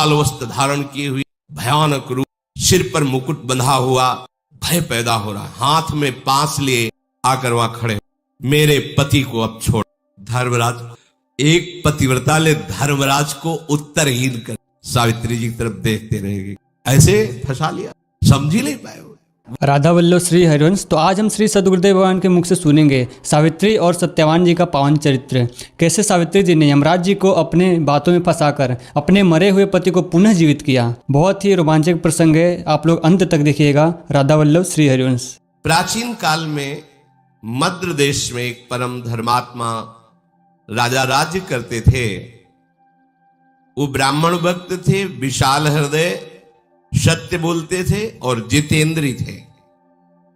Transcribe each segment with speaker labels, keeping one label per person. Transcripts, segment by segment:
Speaker 1: लाल वस्त्र धारण किए हुए, भयानक रूप, सिर पर मुकुट बंधा हुआ, भय पैदा हो रहा, हाथ में पास लिए आकर वहां खड़े, मेरे पति को अब छोड़। धर्मराज, एक पतिव्रता ले धर्मराज को उत्तरहीन कर सावित्री जी की तरफ देखते रहेगी, ऐसे फंसा लिया, समझ ही नहीं पाए।
Speaker 2: राधा वल्लभ श्री हरिवंश। तो आज हम श्री सद्गुरुदेव भगवान के मुख से सुनेंगे सावित्री और सत्यवान जी का पावन चरित्र। कैसे सावित्री जी ने यमराज जी को अपने बातों में फंसाकर अपने मरे हुए पति को पुनः जीवित किया। बहुत ही रोमांचक प्रसंग है, आप लोग अंत तक देखिएगा। राधा वल्लभ श्री हरिवंश।
Speaker 1: प्राचीन काल में मद्र देश में एक परम धर्मात्मा राजा राज्य करते थे। वो ब्राह्मण भक्त थे, विशाल हृदय, सत्य बोलते थे और जितेंद्री थे।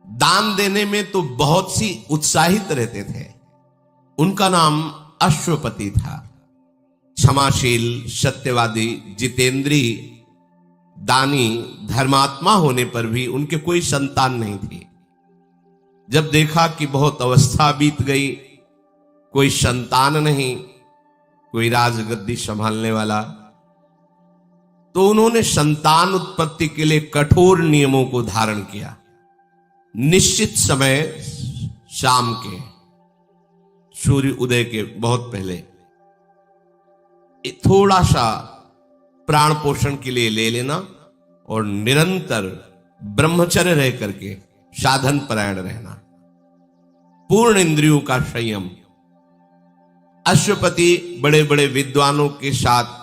Speaker 1: दान देने में तो बहुत सी उत्साहित रहते थे। उनका नाम अश्वपति था। क्षमाशील, सत्यवादी, जितेंद्री, दानी, धर्मात्मा होने पर भी उनके कोई संतान नहीं थी। जब देखा कि बहुत अवस्था बीत गई, कोई संतान नहीं, कोई राजगद्दी संभालने वाला, तो उन्होंने संतान उत्पत्ति के लिए कठोर नियमों को धारण किया। निश्चित समय शाम के सूर्य उदय के बहुत पहले थोड़ा सा प्राण पोषण के लिए ले लेना और निरंतर ब्रह्मचर्य रह करके साधन परायण रहना, पूर्ण इंद्रियों का संयम। अश्वपति बड़े बड़े विद्वानों के साथ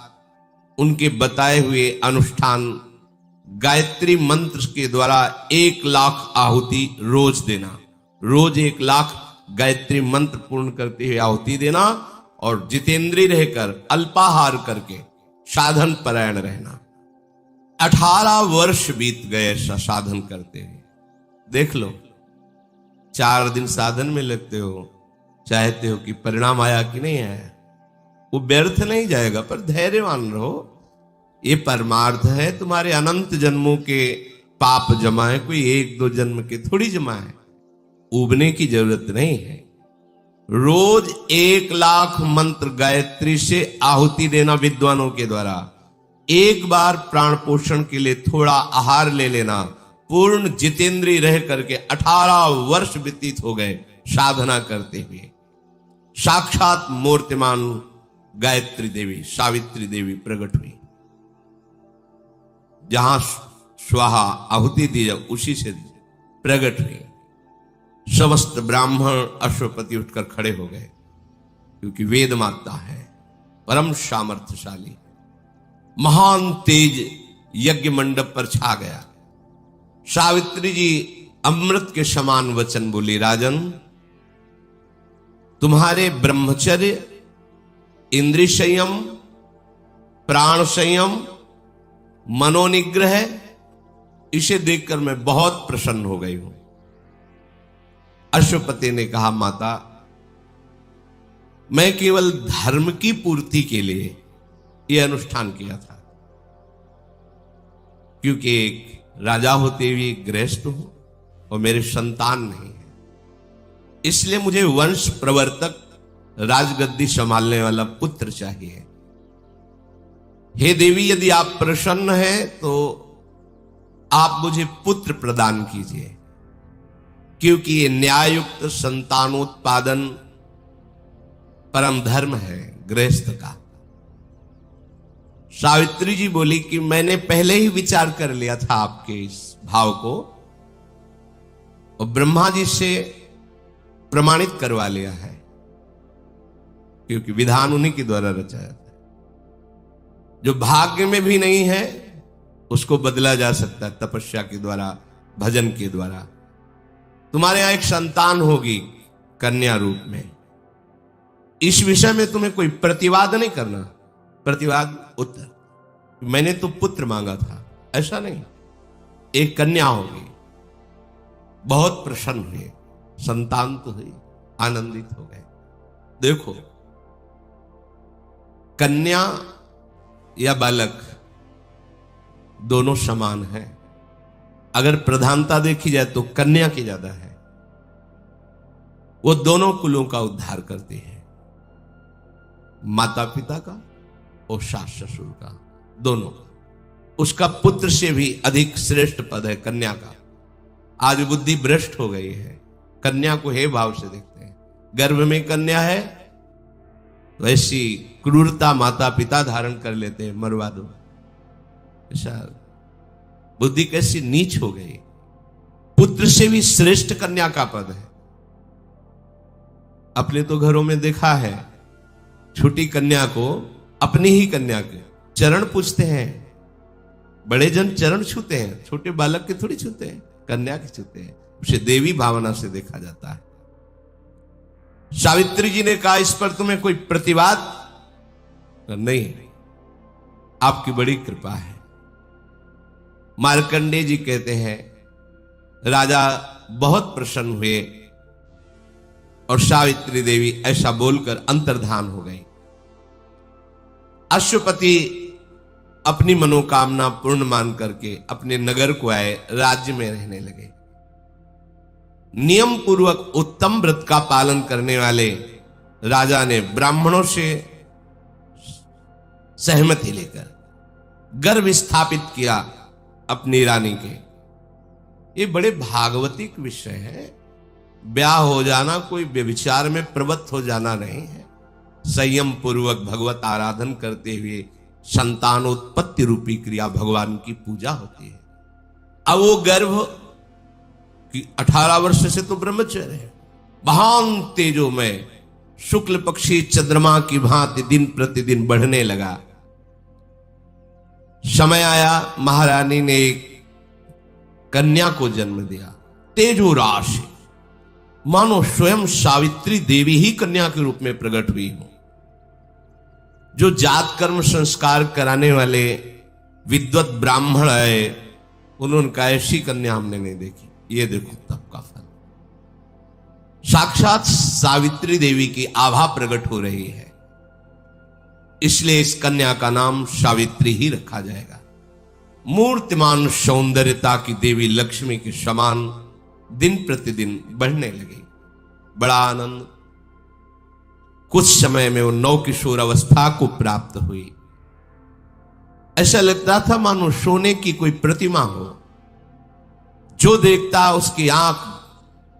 Speaker 1: उनके बताए हुए अनुष्ठान, गायत्री मंत्र के द्वारा 1,00,000 आहुति रोज देना, रोज 1,00,000 गायत्री मंत्र पूर्ण करते हुए आहुति देना और जितेंद्री रहकर अल्पाहार करके साधन परायण रहना। 18 वर्ष बीत गए ऐसा साधन करते हुए। देख लो, 4 दिन साधन में लगते हो, चाहते हो कि परिणाम आया कि नहीं आया, वो व्यर्थ नहीं जाएगा, पर धैर्यवान रहो। ये परमार्थ है, तुम्हारे अनंत जन्मों के पाप जमा है, कोई 1-2 जन्म के थोड़ी जमा है। उबने की जरूरत नहीं है। रोज 1,00,000 मंत्र गायत्री से आहुति देना विद्वानों के द्वारा, एक बार प्राण पोषण के लिए थोड़ा आहार ले लेना, पूर्ण जितेंद्री रह करके 18 वर्ष व्यतीत हो गए साधना करते हुए। साक्षात मूर्तिमान गायत्री देवी, सावित्री देवी प्रकट हुई। जहां स्वाहा आहुति दी जाए उसी से प्रकट हुई। समस्त ब्राह्मण अश्वपति उठकर खड़े हो गए, क्योंकि वेद माता है, परम सामर्थ्यशाली। महान तेज यज्ञ मंडप पर छा गया। सावित्री जी अमृत के समान वचन बोली, राजन, तुम्हारे ब्रह्मचर्य, इंद्रिय संयम, प्राण संयम, मनोनिग्रह, इसे देखकर मैं बहुत प्रसन्न हो गई हूं। अश्वपति ने कहा, माता, मैं केवल धर्म की पूर्ति के लिए यह अनुष्ठान किया था, क्योंकि एक राजा होते हुए गृहस्थ हूं और मेरे संतान नहीं है, इसलिए मुझे वंश प्रवर्तक, राजगद्दी संभालने वाला पुत्र चाहिए। हे देवी, यदि आप प्रसन्न हैं तो आप मुझे पुत्र प्रदान कीजिए, क्योंकि ये न्यायुक्त संतानोत्पादन परम धर्म है गृहस्थ का। सावित्री जी बोली कि मैंने पहले ही विचार कर लिया था आपके इस भाव को, और ब्रह्मा जी से प्रमाणित करवा लिया है, क्योंकि विधान उन्हीं के द्वारा रचाया था। जो भाग्य में भी नहीं है उसको बदला जा सकता है तपस्या के द्वारा, भजन के द्वारा। तुम्हारे यहां एक संतान होगी कन्या रूप में। इस विषय में तुम्हें कोई प्रतिवाद नहीं करना। प्रतिवाद उत्तर, मैंने तो पुत्र मांगा था, ऐसा नहीं, एक कन्या होगी। बहुत प्रसन्न हुए, संतान तो हुई, आनंदित हो गए। देखो, कन्या या बालक दोनों समान है। अगर प्रधानता देखी जाए तो कन्या की ज्यादा है। वो दोनों कुलों का उद्धार करती है, माता पिता का और सास ससुर का, दोनों। उसका पुत्र से भी अधिक श्रेष्ठ पद है कन्या का। आज बुद्धि भ्रष्ट हो गई है, कन्या को हे भाव से देखते हैं। गर्भ में कन्या है तो ऐसी क्रूरता माता पिता धारण कर लेते हैं, मरवा दो। ऐसा बुद्धि कैसी नीच हो गई। पुत्र से भी श्रेष्ठ कन्या का पद है। अपने तो घरों में देखा है, छोटी कन्या को अपनी ही कन्या के चरण पूछते हैं। बड़े जन चरण छूते हैं, छोटे बालक के थोड़ी छूते हैं, कन्या के छूते हैं। उसे देवी भावना से देखा जाता है। सावित्री जी ने कहा, इस पर तुम्हें कोई प्रतिवाद नहीं, आपकी बड़ी कृपा है। मार्कंडेय जी कहते हैं, राजा बहुत प्रसन्न हुए और सावित्री देवी ऐसा बोलकर अंतर्धान हो गई। अश्वपति अपनी मनोकामना पूर्ण मान करके अपने नगर को आए, राज्य में रहने लगे। नियम पूर्वक उत्तम व्रत का पालन करने वाले राजा ने ब्राह्मणों से सहमति लेकर गर्भ स्थापित किया अपनी रानी के। ये बड़े भागवतिक विषय है। ब्याह हो जाना कोई व्यभिचार में प्रवृत्त हो जाना नहीं है। संयम पूर्वक भगवत आराधन करते हुए संतानोत्पत्ति रूपी क्रिया भगवान की पूजा होती है। अब वो गर्भ कि 18 वर्ष से तो ब्रह्मचर्य है, महान तेजोमय शुक्ल पक्षी चंद्रमा की भांति दिन प्रतिदिन बढ़ने लगा। समय आया, महारानी ने एक कन्या को जन्म दिया। तेजो राशि, मानो स्वयं सावित्री देवी ही कन्या के रूप में प्रकट हुई हो। जो जात कर्म संस्कार कराने वाले विद्वत ब्राह्मण आए, उन्होंने कहा ऐसी कन्या हमने नहीं देखी। ये देखो तब का फल। साक्षात सावित्री देवी की आभा प्रकट हो रही है, इसलिए इस कन्या का नाम सावित्री ही रखा जाएगा। मूर्तिमान सौंदर्यता की देवी लक्ष्मी के समान दिन प्रतिदिन बढ़ने लगी। बड़ा आनंद। कुछ समय में वो नवकिशोर अवस्था को प्राप्त हुई। ऐसा लगता था मानो सोने की कोई प्रतिमा हो। जो देखता उसकी आंख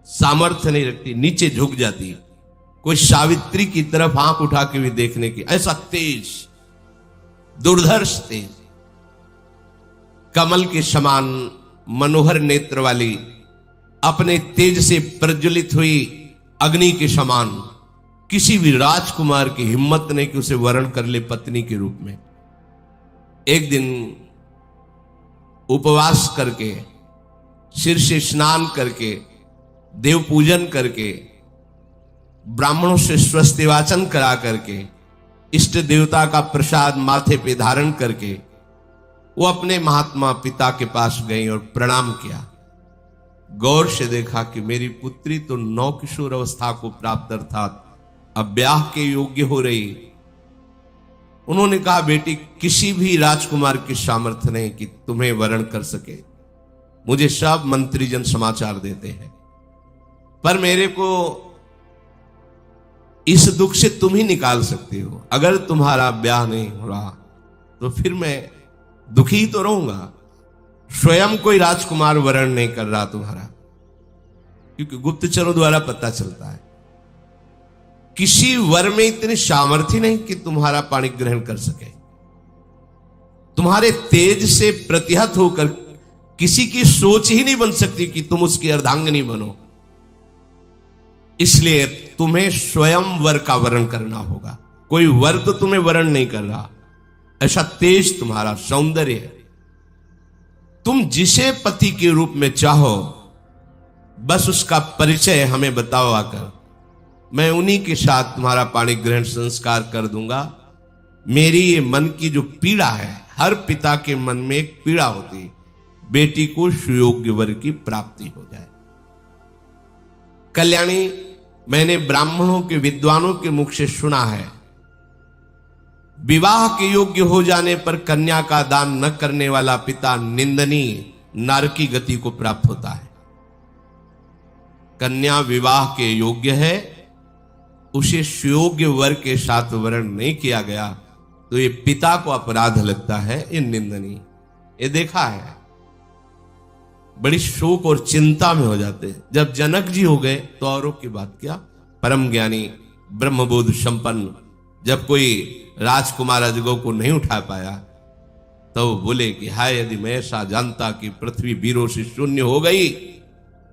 Speaker 1: सामर्थ्य नहीं रखती, नीचे झुक जाती। कोई सावित्री की तरफ आंख उठा के भी देखने की, ऐसा तेज, दुर्धर्ष तेज, कमल के समान मनोहर नेत्र वाली, अपने तेज से प्रज्वलित हुई अग्नि के समान। किसी भी राजकुमार की हिम्मत नहीं कि उसे वरण कर ले पत्नी के रूप में। एक दिन उपवास करके, सिर से स्नान करके, देव पूजन करके, ब्राह्मणों से स्वस्ति वाचन करा करके, इष्ट देवता का प्रसाद माथे पे धारण करके वो अपने महात्मा पिता के पास गई और प्रणाम किया। गौर से देखा कि मेरी पुत्री तो नवकिशोर अवस्था को प्राप्त अर्थात अब ब्याह के योग्य हो रही। उन्होंने कहा, बेटी, किसी भी राजकुमार की सामर्थ्य नहीं कि तुम्हें वरण कर सके। मुझे सब मंत्रीजन समाचार देते हैं, पर मेरे को इस दुख से तुम ही निकाल सकती हो। अगर तुम्हारा ब्याह नहीं हो रहा तो फिर मैं दुखी तो रहूंगा। स्वयं कोई राजकुमार वरण नहीं कर रहा तुम्हारा, क्योंकि गुप्तचरों द्वारा पता चलता है। किसी वर में इतनी सामर्थ्य नहीं कि तुम्हारा पाणी ग्रहण कर सके। तुम्हारे तेज से प्रतिहत होकर किसी की सोच ही नहीं बन सकती कि तुम उसकी अर्धांगिनी बनो। इसलिए तुम्हें स्वयं वर का वरण करना होगा। कोई वर तो तुम्हें वरण नहीं कर रहा। ऐसा तेज तुम्हारा सौंदर्य है। तुम जिसे पति के रूप में चाहो, बस उसका परिचय हमें बताओ आकर। मैं उन्हीं के साथ तुम्हारा पाणी ग्रहण संस्कार कर दूंगा। मेरी ये मन की जो पीड़ा है, हर पिता के मन में एक पीड़ा होती है, बेटी को सुयोग्य वर की प्राप्ति हो जाए। कल्याणी, मैंने ब्राह्मणों के विद्वानों के मुख से सुना है, विवाह के योग्य हो जाने पर कन्या का दान न करने वाला पिता निंदनीय नरकी गति को प्राप्त होता है। कन्या विवाह के योग्य है, उसे सुयोग्य वर के साथ वरण नहीं किया गया तो ये पिता को अपराध लगता है, ये निंदनीय। ये देखा है। बड़ी शोक और चिंता में हो जाते हैं। जब जनक जी हो गए तो औरों की बात क्या। परम ज्ञानी ब्रह्मबोध संपन्न जब कोई राजकुमार अजगौ को नहीं उठा पाया तो बोले कि हाय, यदि मैं ऐसा जानता कि पृथ्वी वीरों से शून्य हो गई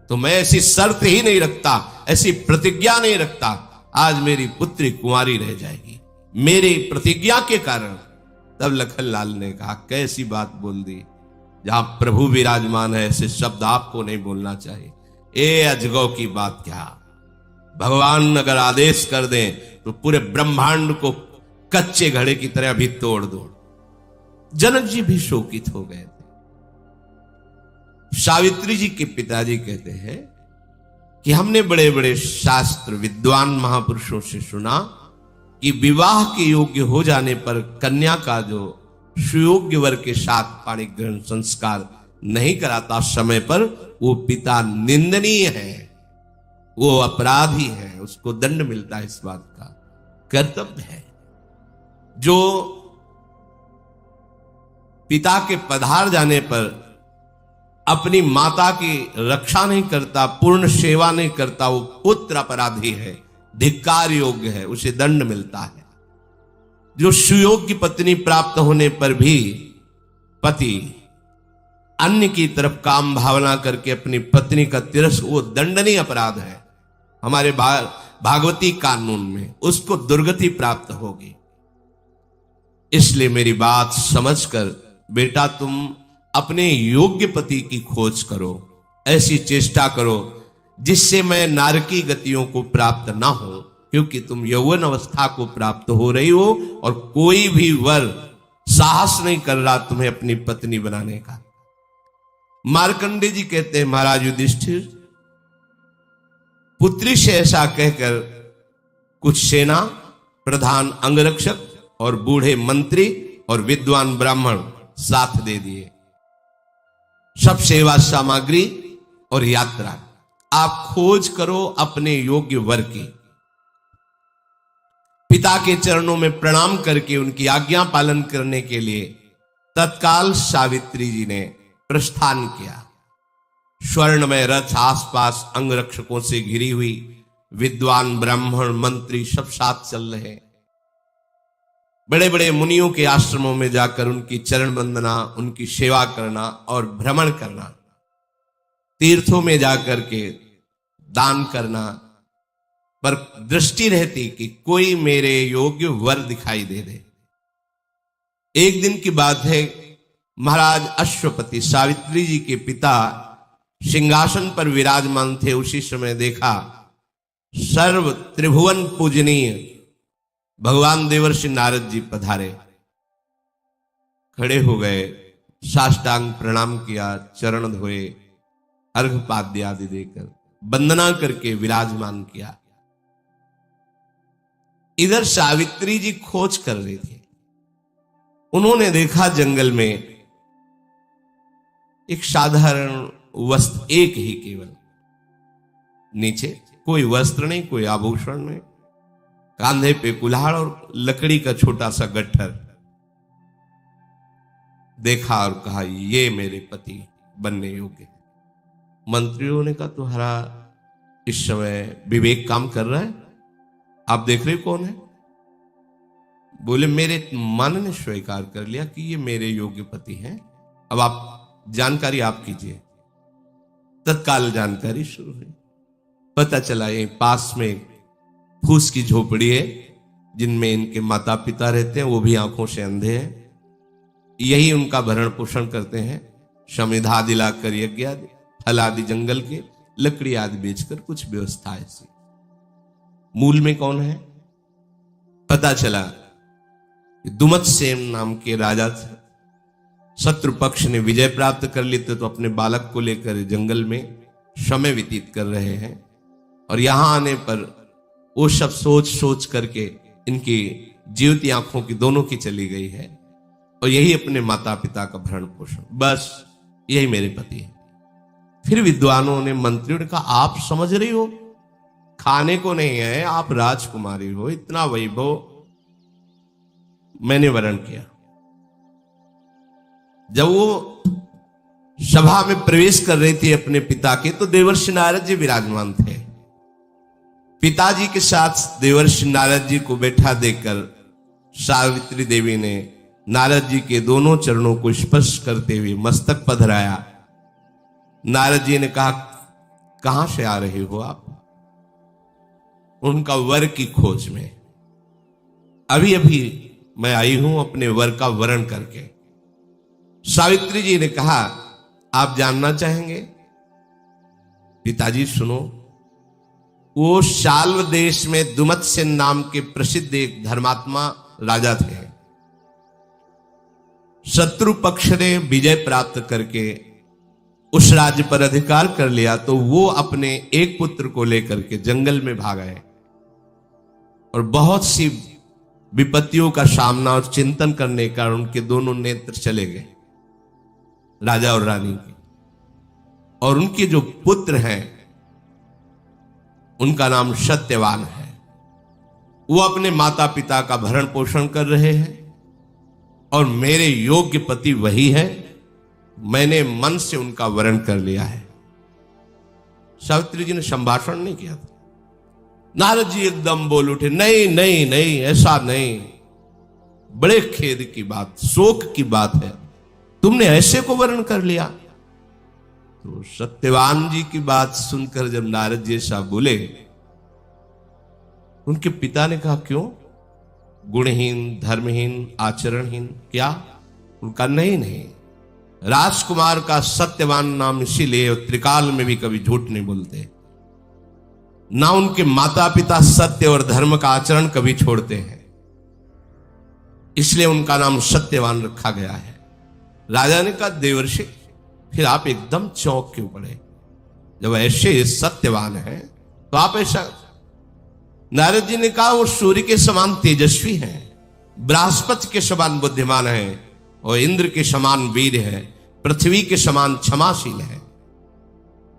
Speaker 1: तो मैं ऐसी शर्त ही नहीं रखता, ऐसी प्रतिज्ञा नहीं रखता, आज मेरी पुत्री कुंवारी रह जाएगी मेरी प्रतिज्ञा के कारण। तब लखनलाल ने कहा, कैसी बात बोल दी, जहां प्रभु विराजमान है ऐसे शब्द आपको नहीं बोलना चाहिए। ए अजगौ की बात क्या, भगवान अगर आदेश कर दें तो पूरे ब्रह्मांड को कच्चे घड़े की तरह अभी तोड़ दो। जनक जी भी शोकित हो गए थे। सावित्री जी के पिताजी कहते हैं कि हमने बड़े बड़े शास्त्र विद्वान महापुरुषों से सुना कि विवाह के योग्य हो जाने पर कन्या का जो सुयोग्य वर के साथ पाणी ग्रहण संस्कार नहीं कराता समय पर, वो पिता निंदनीय है, वो अपराधी है, उसको दंड मिलता है। इस बात का कर्तव्य है। जो पिता के पधार जाने पर अपनी माता की रक्षा नहीं करता, पूर्ण सेवा नहीं करता, वो पुत्र अपराधी है, धिक्कार योग्य है, उसे दंड मिलता है। जो सुयोग्य पत्नी प्राप्त होने पर भी पति अन्य की तरफ काम भावना करके अपनी पत्नी का तिरस्कार, वो दंडनीय अपराध है हमारे भागवती कानून में, उसको दुर्गति प्राप्त होगी। इसलिए मेरी बात समझकर बेटा तुम अपने योग्य पति की खोज करो, ऐसी चेष्टा करो जिससे मैं नारकी गतियों को प्राप्त ना हो, क्योंकि तुम यौवन अवस्था को प्राप्त हो रही हो और कोई भी वर साहस नहीं कर रहा तुम्हें अपनी पत्नी बनाने का। मार्कंडे जी कहते हैं, महाराज युधिष्ठिर, पुत्री से ऐसा कहकर कुछ सेना प्रधान अंगरक्षक और बूढ़े मंत्री और विद्वान ब्राह्मण साथ दे दिए, सब सेवा सामग्री और यात्रा। आप खोज करो अपने योग्य वर की। पिता के चरणों में प्रणाम करके उनकी आज्ञा पालन करने के लिए तत्काल सावित्री जी ने प्रस्थान किया। स्वर्णमय रथ आसपास अंगरक्षकों से घिरी हुई, विद्वान ब्राह्मण मंत्री सब साथ चल रहे। बड़े बड़े मुनियों के आश्रमों में जाकर उनकी चरण वंदना, उनकी सेवा करना और भ्रमण करना, तीर्थों में जाकर के दान करना, पर दृष्टि रहती कि कोई मेरे योग्य वर दिखाई दे दे। एक दिन की बात है, महाराज अश्वपति सावित्री जी के पिता सिंहासन पर विराजमान थे। उसी समय देखा सर्व त्रिभुवन पूजनीय भगवान देवर्षि नारद जी पधारे। खड़े हो गए, साष्टांग प्रणाम किया, चरण धोए, अर्घपाद्य आदि देकर वंदना करके विराजमान किया। इधर सावित्री जी खोज कर रही थी। उन्होंने देखा जंगल में एक साधारण वस्त्र, एक ही केवल, नीचे कोई वस्त्र नहीं, कोई आभूषण नहीं, कांधे पे कुल्हाड़ और लकड़ी का छोटा सा गट्ठर। देखा और कहा, ये मेरे पति बनने योग्य है। मंत्रियों ने कहा, तुम्हारा इस समय विवेक काम कर रहा है, आप देख रहे कौन है? बोले, मेरे मन ने स्वीकार कर लिया कि ये मेरे योग्य पति हैं, अब आप जानकारी आप कीजिए। तत्काल जानकारी शुरू हुई। पता चला ये पास में फूस की झोपड़ी है जिनमें इनके माता पिता रहते हैं, वो भी आंखों से अंधे हैं, यही उनका भरण पोषण करते हैं। समिधा दिलाकर यज्ञ आदि, फल आदि जंगल के, लकड़ी आदि बेचकर कुछ व्यवस्था ऐसी। मूल में कौन है? पता चला दुमत सेन नाम के राजा थे। शत्रु पक्ष ने विजय प्राप्त कर ली तो अपने बालक को लेकर जंगल में समय व्यतीत कर रहे हैं, और यहां आने पर वो सब सोच सोच करके इनकी जीवती आंखों की दोनों की चली गई है, और यही अपने माता पिता का भरण पोषण, बस यही मेरे पति है। फिर विद्वानों ने, मंत्रियों ने कहा, आप समझ रही हो, खाने को नहीं है, आप राजकुमारी हो, इतना वैभव मैंने वरण किया। जब वो सभा में प्रवेश कर रही थी अपने पिता के, तो देवर्षि नारद जी विराजमान थे। पिताजी के साथ देवर्षि नारद जी को बैठा देकर सावित्री देवी ने नारद जी के दोनों चरणों को स्पर्श करते हुए मस्तक पधराया। नारद जी ने कहा, कहां से आ रहे हो आप? उनका वर की खोज में। अभी अभी मैं आई हूं अपने वर का वरण करके। सावित्री जी ने कहा, आप जानना चाहेंगे? पिताजी सुनो। वो शाल्व देश में दुमत्सेन नाम के प्रसिद्ध एक धर्मात्मा राजा थे। शत्रु पक्ष ने विजय प्राप्त करके उस राज्य पर अधिकार कर लिया, तो वो अपने एक पुत्र को लेकर के जंगल में भाग आए और बहुत सी विपत्तियों का सामना और चिंतन करने का उनके दोनों नेत्र चले गए, राजा और रानी के। और उनके जो पुत्र हैं उनका नाम सत्यवान है। वो अपने माता पिता का भरण पोषण कर रहे हैं और मेरे योग्य पति वही है। मैंने मन से उनका वरण कर लिया है। सावित्री जी ने संभाषण नहीं किया था। नारद जी एकदम बोल उठे, नहीं नहीं नहीं, ऐसा नहीं, बड़े खेद की बात, शोक की बात है, तुमने ऐसे को वर्ण कर लिया। तो सत्यवान जी की बात सुनकर जब नारद जी साहब बोले, उनके पिता ने कहा, क्यों? गुणहीन, धर्महीन, आचरणहीन क्या? उनका नहीं नहीं, राजकुमार का सत्यवान नाम इसीलिए त्रिकाल में भी कभी झूठ नहीं बोलते, ना उनके माता पिता सत्य और धर्म का आचरण कभी छोड़ते हैं, इसलिए उनका नाम सत्यवान रखा गया है। राजा ने कहा, देवर्षि फिर आप एकदम चौंक क्यों पड़े? जब ऐसे सत्यवान हैं तो आप ऐसा? नारद जी ने कहा, वो सूर्य के समान तेजस्वी हैं, बृहस्पति के समान बुद्धिमान हैं और इंद्र के समान वीर है, पृथ्वी के समान क्षमाशील है।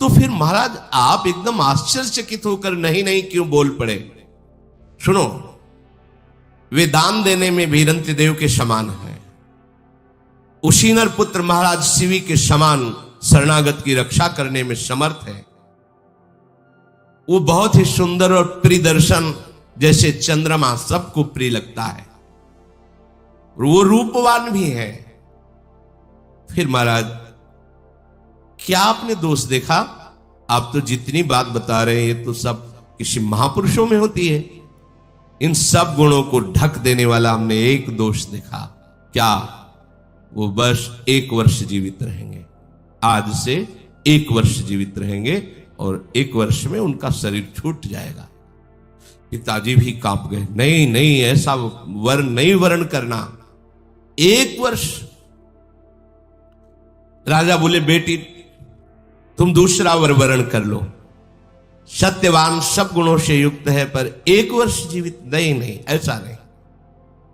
Speaker 1: तो फिर महाराज आप एकदम आश्चर्यचकित होकर नहीं नहीं क्यों बोल पड़े? सुनो, वे दान देने में वीरंत्र देव के समान है, उशीनर पुत्र महाराज शिवी के समान शरणागत की रक्षा करने में समर्थ है। वो बहुत ही सुंदर और प्रिय दर्शन, जैसे चंद्रमा सबको प्रिय लगता है, वो रूपवान भी है। फिर महाराज क्या आपने दोष देखा? आप तो जितनी बात बता रहे हैं ये तो सब किसी महापुरुषों में होती है। इन सब गुणों को ढक देने वाला हमने एक दोष देखा। क्या? वो बस 1 वर्ष जीवित रहेंगे। आज से 1 वर्ष जीवित रहेंगे और 1 वर्ष में उनका शरीर छूट जाएगा। पिताजी भी कांप गए। नहीं नहीं, ऐसा वर्ण नहीं वर्ण करना, 1 वर्ष। राजा बोले, बेटी तुम दूसरा वर वर्ण कर लो, सत्यवान सब गुणों से युक्त है पर 1 वर्ष जीवित। नहीं नहीं, ऐसा नहीं।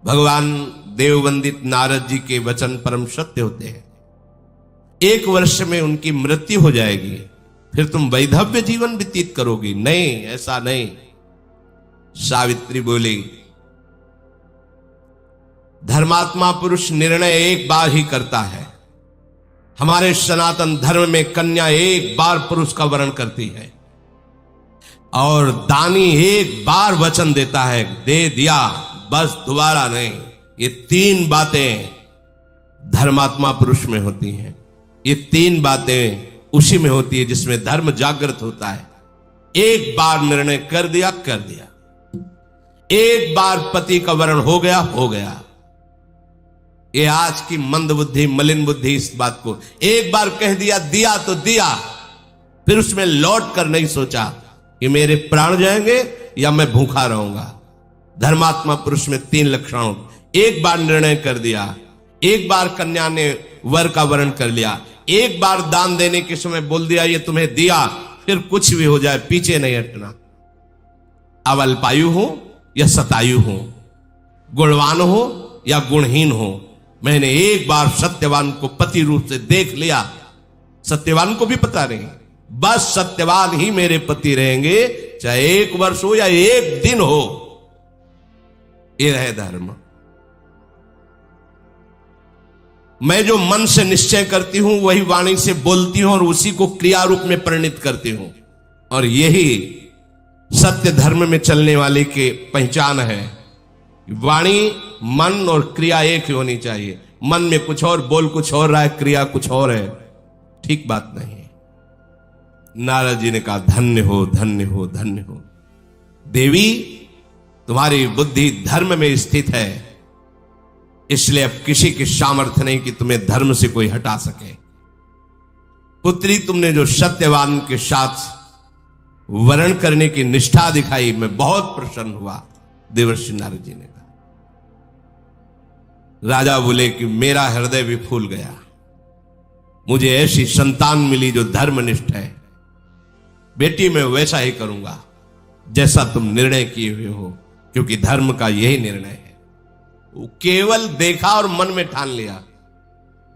Speaker 1: भगवान देववंदित नारद जी के वचन परम सत्य होते हैं। 1 वर्ष में उनकी मृत्यु हो जाएगी, फिर तुम वैधव्य जीवन व्यतीत करोगी। नहीं, ऐसा नहीं। सावित्री बोली, धर्मात्मा पुरुष निर्णय एक बार ही करता है। हमारे सनातन धर्म में कन्या एक बार पुरुष का वरण करती है और दानी एक बार वचन देता है, दे दिया बस, दोबारा नहीं। ये 3 बातें धर्मात्मा पुरुष में होती हैं। ये 3 बातें उसी में होती है जिसमें धर्म जागृत होता है। एक बार निर्णय कर दिया, कर दिया। एक बार पति का वरण हो गया, हो गया। ये आज की मंद बुद्धि, मलिन बुद्धि इस बात को एक बार कह दिया, दिया तो दिया, फिर उसमें लौट कर नहीं सोचा कि मेरे प्राण जाएंगे या मैं भूखा रहूंगा। धर्मात्मा पुरुष में 3 लक्षणों। एक बार निर्णय कर दिया, एक बार कन्या ने वर का वरण कर लिया, एक बार दान देने के समय बोल दिया ये तुम्हें दिया, फिर कुछ भी हो जाए पीछे नहीं हटना। अब अल्पायु हो या शतायु हो, गुणवान हो या गुणहीन हो, मैंने एक बार सत्यवान को पति रूप से देख लिया। सत्यवान को भी पता नहीं, बस सत्यवान ही मेरे पति रहेंगे, चाहे 1 वर्ष हो या 1 दिन हो। ये रहे धर्म। मैं जो मन से निश्चय करती हूं वही वाणी से बोलती हूं और उसी को क्रिया रूप में परिणित करती हूं। और यही सत्य धर्म में चलने वाले की पहचान है। वाणी, मन और क्रिया एक ही होनी चाहिए। मन में कुछ और, बोल कुछ और रहा है, क्रिया कुछ और है, ठीक बात नहीं है। नारद जी ने कहा धन्य हो, धन्य हो, धन्य हो देवी, तुम्हारी बुद्धि धर्म में स्थित है, इसलिए अब किसी की सामर्थ्य नहीं कि तुम्हें धर्म से कोई हटा सके। पुत्री, तुमने जो सत्यवान के साथ वर्ण करने की निष्ठा दिखाई, मैं बहुत प्रसन्न हुआ। देवर्षि नारद जी ने कहा। राजा बोले कि मेरा हृदय भी फूल गया, मुझे ऐसी संतान मिली जो धर्मनिष्ठ है। बेटी मैं वैसा ही करूंगा जैसा तुम निर्णय किए हुए हो, क्योंकि धर्म का यही निर्णय है। वो केवल देखा और मन में ठान लिया,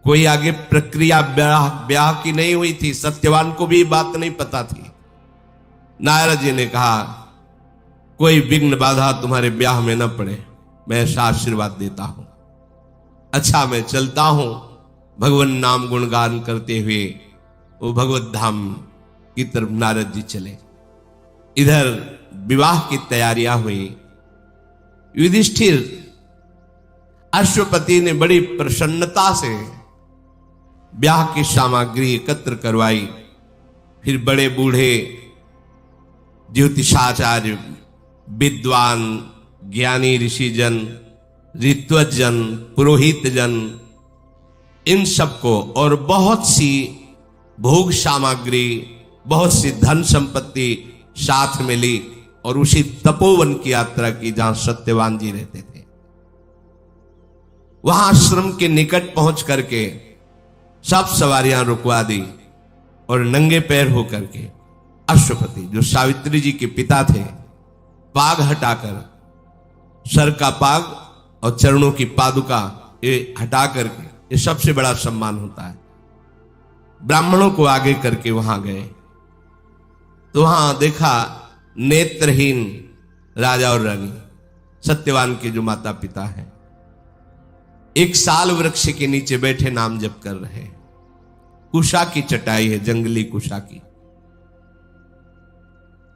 Speaker 1: कोई आगे प्रक्रिया ब्याह की नहीं हुई थी। सत्यवान को भी बात नहीं पता थी। नारद जी ने कहा कोई विघ्न बाधा तुम्हारे ब्याह में न पड़े, मैं ऐसा आशीर्वाद देता हूं। अच्छा, मैं चलता हूं। भगवान नाम गुणगान करते हुए वो भगवत धाम की तरफ नारद जी चले। इधर विवाह की तैयारियां हुई। युधिष्ठिर अश्वपति ने बड़ी प्रसन्नता से ब्याह की सामग्री एकत्र करवाई। फिर बड़े बूढ़े ज्योतिषाचार्य, विद्वान, ज्ञानी ऋषिजन, ऋत्वजन, पुरोहित जन, इन सबको और बहुत सी भोग सामग्री, बहुत सी धन संपत्ति साथ में ली और उसी तपोवन की यात्रा की जहां सत्यवान जी रहते थे। वहां आश्रम के निकट पहुंच करके सब सवारियां रुकवा दी और नंगे पैर होकर के अश्वपति, जो सावित्री जी के पिता थे, पाग हटाकर, सर का पाग और चरणों की पादुका ये हटा करके, ये सबसे बड़ा सम्मान होता है, ब्राह्मणों को आगे करके वहां गए। तो वहां देखा नेत्रहीन राजा और रानी, सत्यवान के जो माता पिता हैं, एक साल वृक्ष के नीचे बैठे नाम जप कर रहे हैं। कुशा की चटाई है, जंगली कुशा की।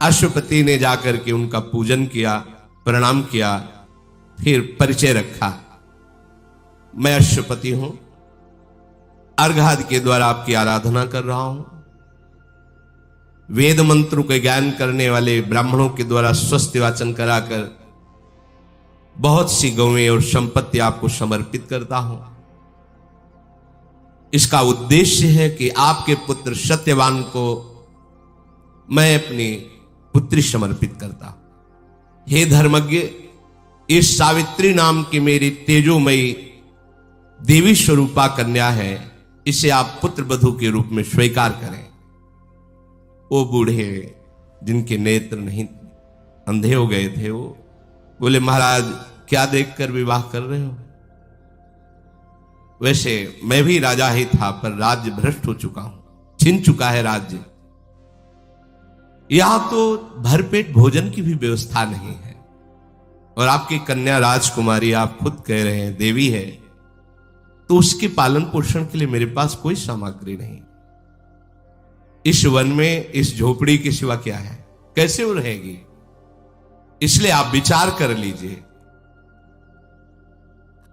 Speaker 1: अश्वपति ने जाकर के उनका पूजन किया, प्रणाम किया, फिर परिचय रखा, मैं अश्वपति हूं, अर्घादि के द्वारा आपकी आराधना कर रहा हूं। वेद मंत्रों के ज्ञान करने वाले ब्राह्मणों के द्वारा स्वस्ति वाचन कराकर बहुत सी गौएं और संपत्ति आपको समर्पित करता हूं। इसका उद्देश्य है कि आपके पुत्र सत्यवान को मैं अपनी पुत्री समर्पित करता हूं। हे धर्मज्ञ, इस सावित्री नाम की मेरी तेजोमयी देवी स्वरूपा कन्या है, इसे आप पुत्र वधू के रूप में स्वीकार करें। वो बूढ़े जिनके नेत्र नहीं, अंधे हो गए थे, वो बोले महाराज क्या देखकर विवाह कर रहे हो? वैसे मैं भी राजा ही था, पर राज्य भ्रष्ट हो चुका हूं, छिन चुका है राज्य। यहां तो भरपेट भोजन की भी व्यवस्था नहीं है, और आपकी कन्या राजकुमारी, आप खुद कह रहे हैं देवी है, तो उसके पालन पोषण के लिए मेरे पास कोई सामग्री नहीं। इस वन में इस झोपड़ी के सिवा क्या है? कैसे वो रहेगी? इसलिए आप विचार कर लीजिए।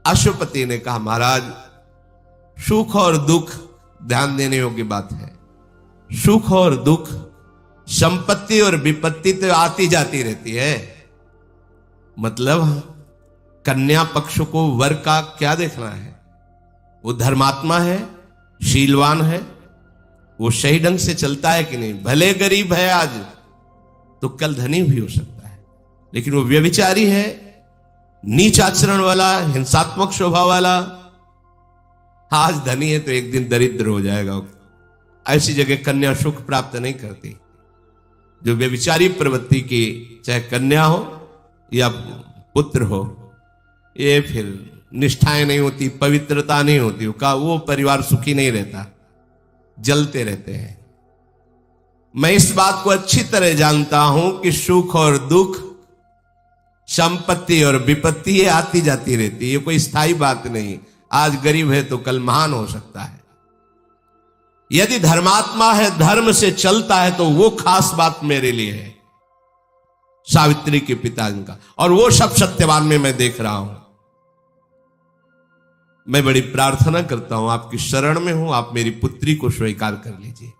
Speaker 1: अश्वपति ने कहा महाराज, सुख और दुख ध्यान देने योग्य बात है। सुख और दुख, संपत्ति और विपत्ति तो आती जाती रहती है। मतलब कन्या पक्ष को वर का क्या देखना है? वो धर्मात्मा है, शीलवान है, वो सही ढंग से चलता है कि नहीं। भले गरीब है आज, तो कल धनी भी हो सकता है, लेकिन वो व्यभिचारी है, नीच आचरण वाला, हिंसात्मक स्वभाव वाला, आज धनी है तो एक दिन दरिद्र हो जाएगा। ऐसी जगह कन्या सुख प्राप्त नहीं करती। जो व्यभिचारी प्रवृत्ति की, चाहे कन्या हो या पुत्र हो, ये फिर निष्ठाएं नहीं होती, पवित्रता नहीं होती, का वो परिवार सुखी नहीं रहता, जलते रहते हैं। मैं इस बात को अच्छी तरह जानता हूं कि सुख और दुख, संपत्ति और विपत्ति ये आती जाती रहती है, ये कोई स्थायी बात नहीं। आज गरीब है तो कल महान हो सकता है। यदि धर्मात्मा है, धर्म से चलता है, तो वो खास बात मेरे लिए है सावित्री के पिता का, और वो सब सत्यवान में मैं देख रहा हूं। मैं बड़ी प्रार्थना करता हूं, आपकी शरण में हूं, आप मेरी पुत्री को स्वीकार कर लीजिए।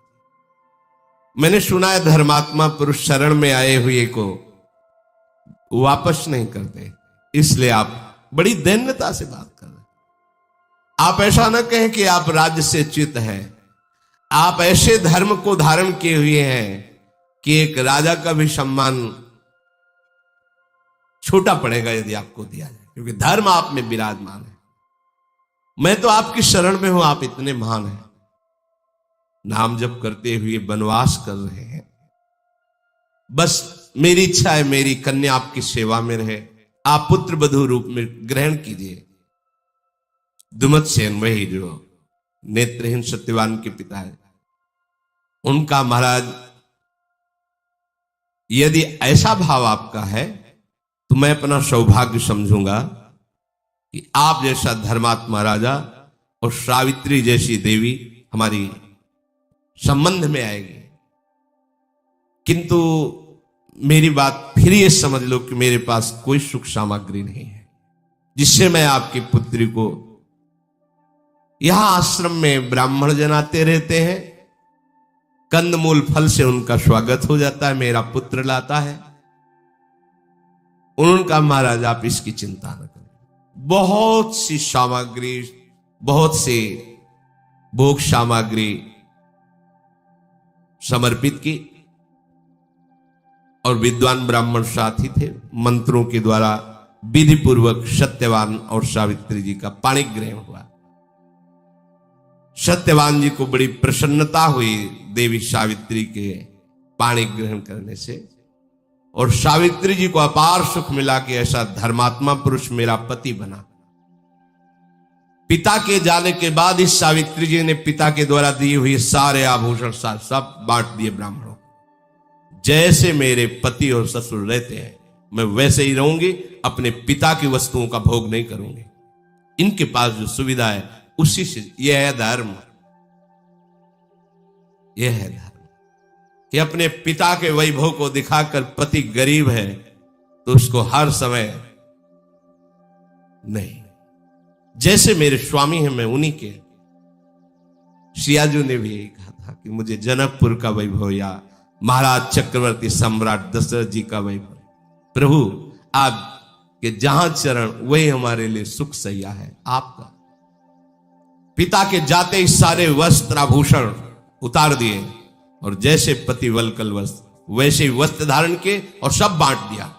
Speaker 1: मैंने सुना है धर्मात्मा पुरुष शरण में आए हुए को वापस नहीं करते, इसलिए आप बड़ी दैन्यता से बात कर रहे हैं। आप ऐसा न कहें कि आप राज्य से च्युत हैं, आप ऐसे धर्म को धारण किए हुए हैं कि एक राजा का भी सम्मान छोटा पड़ेगा यदि आपको दिया जाए, क्योंकि धर्म आप में विराजमान है। मैं तो आपकी शरण में हूं, आप इतने महान हैं, नाम जप करते हुए वनवास कर रहे हैं। बस मेरी इच्छा है मेरी कन्या आपकी सेवा में रहे, आप पुत्र वधू रूप में ग्रहण कीजिए। दुमत सेन, वही जो नेत्रहीन सत्यवान के पिता है, उनका महाराज यदि ऐसा भाव आपका है तो मैं अपना सौभाग्य समझूंगा कि आप जैसा धर्मात्मा राजा और सावित्री जैसी देवी हमारी संबंध में आएगी। किंतु मेरी बात फिर ये समझ लो कि मेरे पास कोई सुख सामग्री नहीं है जिससे मैं आपकी पुत्री को, यहां आश्रम में ब्राह्मण जन आते रहते हैं, कंदमूल फल से उनका स्वागत हो जाता है, मेरा पुत्र लाता है। उनका महाराज आप इसकी चिंता न करें, बहुत सी सामग्री, बहुत सी भोग सामग्री समर्पित की, और विद्वान ब्राह्मण साथी थे, मंत्रों के द्वारा विधि पूर्वक सत्यवान और सावित्री जी का पाणी ग्रहण हुआ। सत्यवान जी को बड़ी प्रसन्नता हुई देवी सावित्री के पाणी ग्रहण करने से, और सावित्री जी को अपार सुख मिला कि ऐसा धर्मात्मा पुरुष मेरा पति बना। पिता के जाने के बाद इस सावित्री जी ने पिता के द्वारा दिए हुए सारे आभूषण सब बांट दिए ब्राह्मणों। जैसे मेरे पति और ससुर रहते हैं मैं वैसे ही रहूंगी, अपने पिता की वस्तुओं का भोग नहीं करूंगी। इनके पास जो सुविधा है उसी से, यह है धर्म, यह है धर्म कि अपने पिता के वैभव को दिखाकर पति गरीब है तो उसको हर समय नहीं, जैसे मेरे स्वामी हैं मैं उन्हीं के। सियाजू ने भी यही कहा था कि मुझे जनकपुर का वैभव या महाराज चक्रवर्ती सम्राट दशरथ जी का वैभव, प्रभु आपके जहां चरण वही हमारे लिए सुख सैया है आपका। पिता के जाते ही सारे वस्त्र आभूषण उतार दिए, और जैसे पति वलकल वस्त्र वैसे ही वस्त्र धारण के और सब बांट दिया।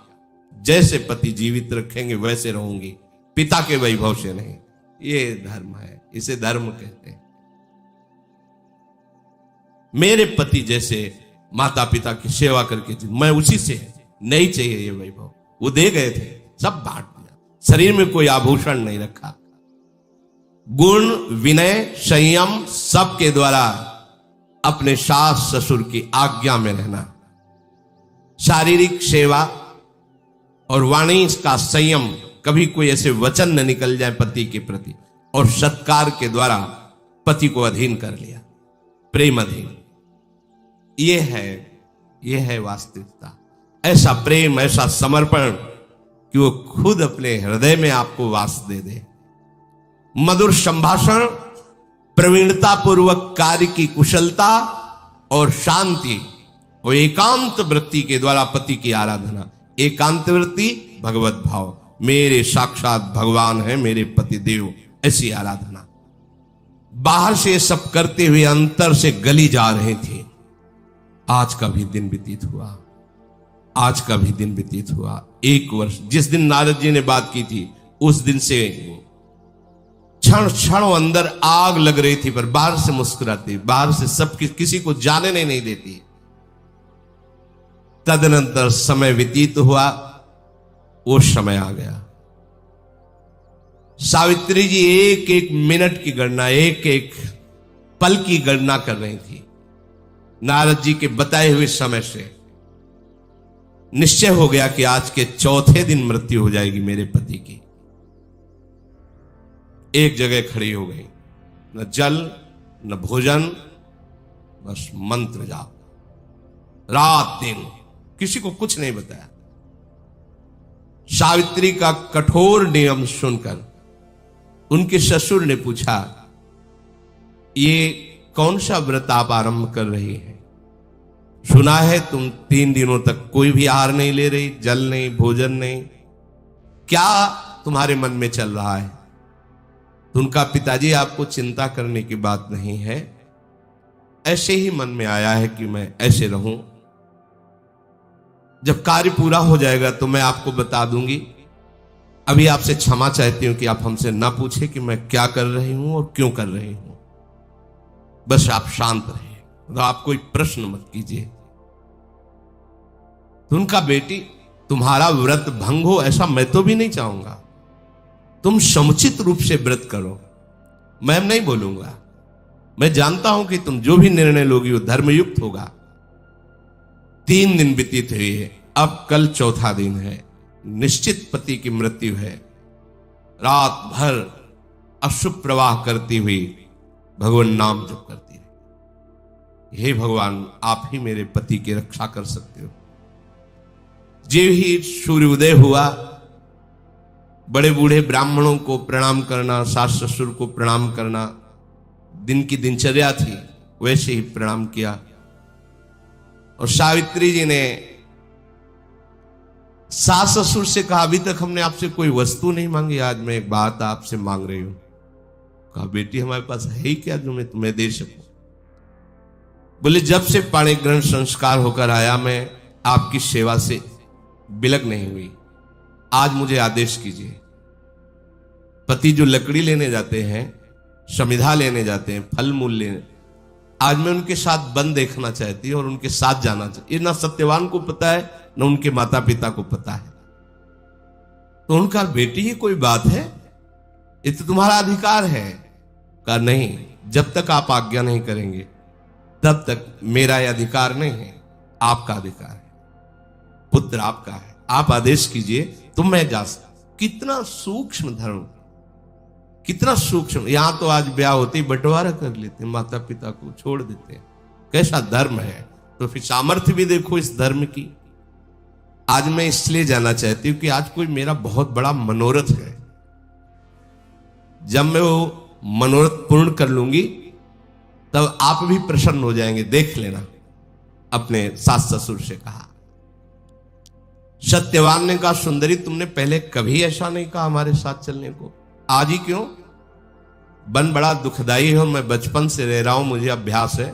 Speaker 1: जैसे पति जीवित रखेंगे वैसे रहूंगी, पिता के वैभव से नहीं। ये धर्म है, इसे धर्म कहते हैं। मेरे पति जैसे माता पिता की सेवा करके मैं उसी से नहीं चाहिए ये वैभव, वो दे गए थे, सब बांट दिया। शरीर में कोई आभूषण नहीं रखा। गुण, विनय, संयम सबके द्वारा अपने सास ससुर की आज्ञा में रहना, शारीरिक सेवा और वाणी का संयम, कभी कोई ऐसे वचन न निकल जाए पति के प्रति, और सत्कार के द्वारा पति को अधीन कर लिया, प्रेम अधीन। ये है वास्तविकता। ऐसा प्रेम, ऐसा समर्पण कि वो खुद अपने हृदय में आपको वास दे दे। मधुर संभाषण, प्रवीणता पूर्वक कार्य की कुशलता और शांति और एकांत वृत्ति के द्वारा पति की आराधना। एकांत वृत्ति भगवत भाव, मेरे साक्षात भगवान है मेरे पति देव, ऐसी आराधना। बाहर से सब करते हुए अंतर से गली जा रहे थे। आज का भी दिन व्यतीत हुआ, आज का भी दिन व्यतीत हुआ। 1 वर्ष, जिस दिन नारद जी ने बात की थी उस दिन से क्षण क्षण अंदर आग लग रही थी, पर बाहर से मुस्कुराती, बाहर से सब किसी को जाने नहीं देती। तदनंतर समय व्यतीत हुआ, वो समय आ गया। सावित्री जी एक एक मिनट की गणना, एक एक पल की गणना कर रही थी। नारद जी के बताए हुए समय से निश्चय हो गया कि आज के चौथे दिन मृत्यु हो जाएगी मेरे पति की। एक जगह खड़ी हो गई, न जल न भोजन, बस मंत्र जाप, रात दिन किसी को कुछ नहीं बताया। सावित्री का कठोर नियम सुनकर उनके ससुर ने पूछा, ये कौन सा व्रत आप आरंभ कर रही हैं? सुना है तुम 3 दिनों तक कोई भी आहार नहीं ले रही, जल नहीं, भोजन नहीं, क्या तुम्हारे मन में चल रहा है? तो उनका पिताजी, आपको चिंता करने की बात नहीं है, ऐसे ही मन में आया है कि मैं ऐसे रहूं, जब कार्य पूरा हो जाएगा तो मैं आपको बता दूंगी। अभी आपसे क्षमा चाहती हूं कि आप हमसे ना पूछे कि मैं क्या कर रही हूं और क्यों कर रही हूं, बस आप शांत रहिए, तो आप कोई प्रश्न मत कीजिए। तो उनका, बेटी तुम्हारा व्रत भंग हो ऐसा मैं तो भी नहीं चाहूंगा, तुम समुचित रूप से व्रत करो, मैं नहीं बोलूंगा, मैं जानता हूं कि तुम जो भी निर्णय लोगी वो धर्मयुक्त होगा। 3 दिन व्यतीत हुए, अब कल चौथा दिन है, निश्चित पति की मृत्यु है। रात भर अशुभ प्रवाह करती हुई भगवान नाम जप करती है। हे भगवान, आप ही मेरे पति की रक्षा कर सकते हो। जे ही सूर्योदय हुआ, बड़े बूढ़े ब्राह्मणों को प्रणाम करना, सास ससुर को प्रणाम करना दिन की दिनचर्या थी, वैसे ही प्रणाम किया। और सावित्री जी ने सास ससुर से कहा, अभी तक हमने आपसे कोई वस्तु नहीं मांगी, आज मैं एक बात आपसे मांग रही हूं। कहा, बेटी हमारे पास है ही क्या जो मैं तुम्हें दे सकूं? बोले, जब से पाणी ग्रहण संस्कार होकर आया मैं आपकी सेवा से बिलग नहीं हुई, आज मुझे आदेश कीजिए। पति जो लकड़ी लेने जाते हैं, समिधा लेने जाते हैं, फल मूल लेने, आज मैं उनके साथ वन देखना चाहती हूं और उनके साथ जाना चाहती। ये ना सत्यवान को पता है न उनके माता पिता को पता है। तो उनका, बेटी ये कोई बात है, ये तो तुम्हारा अधिकार है। कहा, नहीं, जब तक आप आज्ञा नहीं करेंगे तब तक मेरा यह अधिकार नहीं है, आपका अधिकार है, पुत्र आपका है, आप आदेश कीजिए तो मैं जा सकता। कितना सूक्ष्म धर्म, कितना सूक्ष्म। यहां तो आज ब्याह होते ही बंटवारा कर लेते, माता पिता को छोड़ देते हैं, कैसा धर्म है। तो फिर सामर्थ्य भी देखो इस धर्म की। आज मैं इसलिए जाना चाहती हूं कि आज कोई मेरा बहुत बड़ा मनोरथ है, जब मैं वो मनोरथ पूर्ण कर लूंगी तब आप भी प्रसन्न हो जाएंगे, देख लेना। अपने सास ससुर से कहा। सत्यवान ने कहा, सुंदरी तुमने पहले कभी ऐसा नहीं कहा हमारे साथ चलने को, आज ही क्यों? वन बड़ा दुखदाई है और मैं बचपन से रह रहा हूं, मुझे अभ्यास है।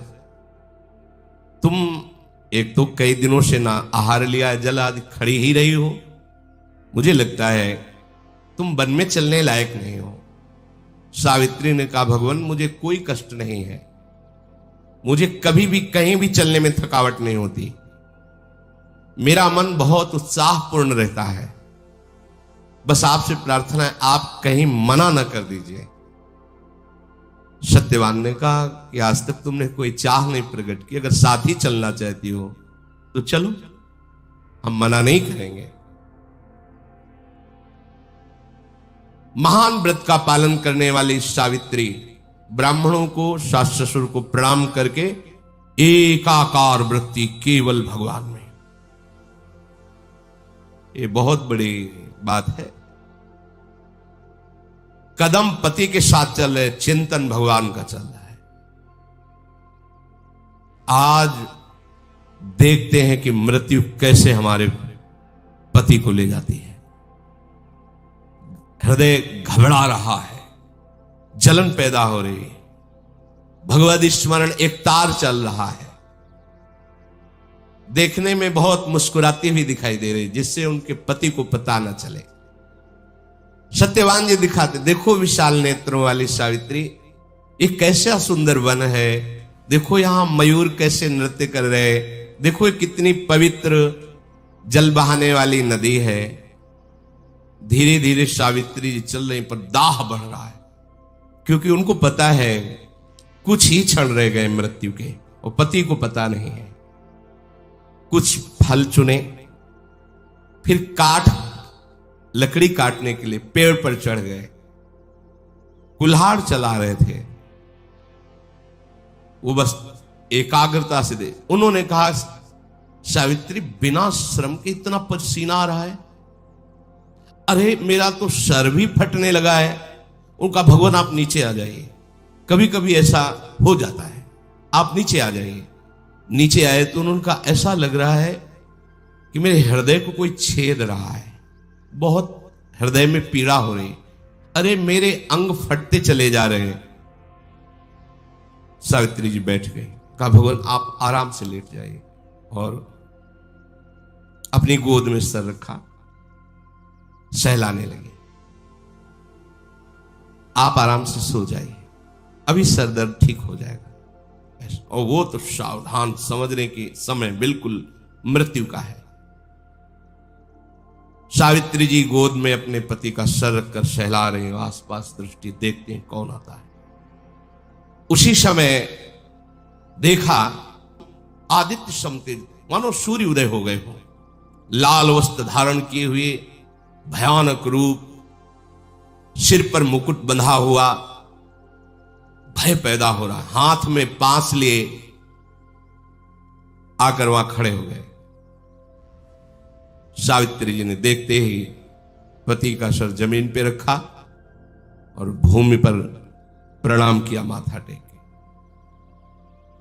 Speaker 1: तुम एक तो कई दिनों से ना आहार लिया है, जल आदि खड़ी ही रही हो, मुझे लगता है तुम वन में चलने लायक नहीं हो। सावित्री ने कहा, भगवान मुझे कोई कष्ट नहीं है, मुझे कभी भी कहीं भी चलने में थकावट नहीं होती, मेरा मन बहुत उत्साहपूर्ण रहता है, बस आपसे प्रार्थना है आप कहीं मना न कर दीजिए। सत्यवान ने कहा कि आज तक तुमने कोई चाह नहीं प्रकट की, अगर साथ ही चलना चाहती हो तो चलो, हम मना नहीं करेंगे। महान व्रत का पालन करने वाली सावित्री ब्राह्मणों को, सास ससुर को प्रणाम करके एकाकार वृत्ति केवल भगवान में, ये बहुत बड़ी बात है। कदम पति के साथ चल रहे, चिंतन भगवान का चल रहा है। आज देखते हैं कि मृत्यु कैसे हमारे पति को ले जाती है। हृदय घबरा रहा है, जलन पैदा हो रही है, भगवद स्मरण एक तार चल रहा है, देखने में बहुत मुस्कुराती हुई दिखाई दे रही, जिससे उनके पति को पता न चले। सत्यवान जी दिखाते, देखो विशाल नेत्रों वाली सावित्री, ये कैसा सुंदर वन है, देखो यहां मयूर कैसे नृत्य कर रहे, देखो ये कितनी पवित्र जल बहाने वाली नदी है। धीरे धीरे सावित्री जी चल रही, पर दाह बढ़ रहा है, क्योंकि उनको पता है कुछ ही क्षण रह गए मृत्यु के, और पति को पता नहीं है। कुछ फल चुने, फिर लकड़ी काटने के लिए पेड़ पर चढ़ गए। कुल्हाड़ चला रहे थे, वो बस एकाग्रता से दे। उन्होंने कहा, सावित्री बिना श्रम के इतना पसीना आ रहा है, अरे मेरा तो सर भी फटने लगा है। उनका, भगवान आप नीचे आ जाइए, कभी कभी ऐसा हो जाता है, आप नीचे आ जाइए। नीचे आए तो उनका ऐसा लग रहा है कि मेरे हृदय को कोई छेद रहा है, बहुत हृदय में पीड़ा हो रही, अरे मेरे अंग फटते चले जा रहे हैं। सावित्री जी बैठ गई, कहा भगवान आप आराम से लेट जाइए, और अपनी गोद में सर रखा, सहलाने लगे। आप आराम से सो जाइए, अभी सर दर्द ठीक हो जाएगा। और वो तो सावधान, समझने की समय बिल्कुल मृत्यु का है। सावित्री जी गोद में अपने पति का सर रखकर सहला रहे हैं, आसपास दृष्टि देखते हैं कौन आता है। उसी समय देखा आदित्य समतेज, मानो सूर्य उदय हो गए हो, लाल वस्त्र धारण किए हुए, भयानक रूप, सिर पर मुकुट बंधा हुआ, भय पैदा हो रहा, हाथ में पास लिए आकर वहां खड़े हो गए। सावित्री जी ने देखते ही पति का सर जमीन पे रखा और भूमि पर प्रणाम किया, माथा टेके,